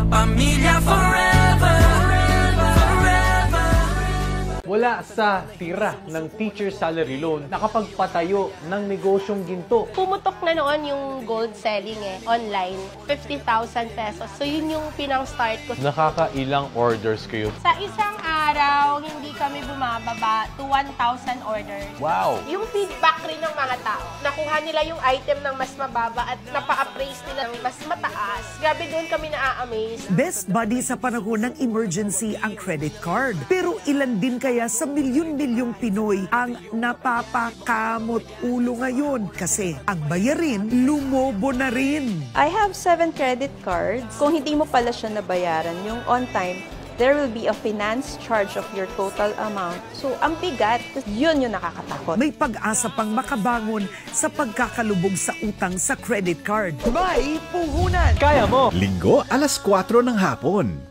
Kapamilya forever. Wala sa tira ng teacher salary loan, nakapagpatayo ng negosyong ginto. Pumutok na noon yung gold selling online, 50,000 pesos. So yun yung pinang-start ko. Nakakailang orders kayo? Sa isang araw, hindi kami bumababa to 1,000 orders. Wow! Yung feedback rin ng mga tao, nakuha nila yung item ng mas mababa at napa-appraise nila ng mas mataas. Grabe doon kami na-amaze. Best buddy sa panahon ng emergency ang credit card. Pero ilan din kaya sa milyon-milyong Pinoy ang napapakamot ulo ngayon kasi ang bayarin lumobo na rin. I have 7 credit cards. Kung hindi mo pala siya nabayaran yung on time, there will be a finance charge of your total amount. So, ang bigat, yun yung nakakatakot. May pag-asa pang makabangon sa pagkakalubog sa utang sa credit card. May puhunan! Kaya mo! Linggo, alas 4 ng hapon.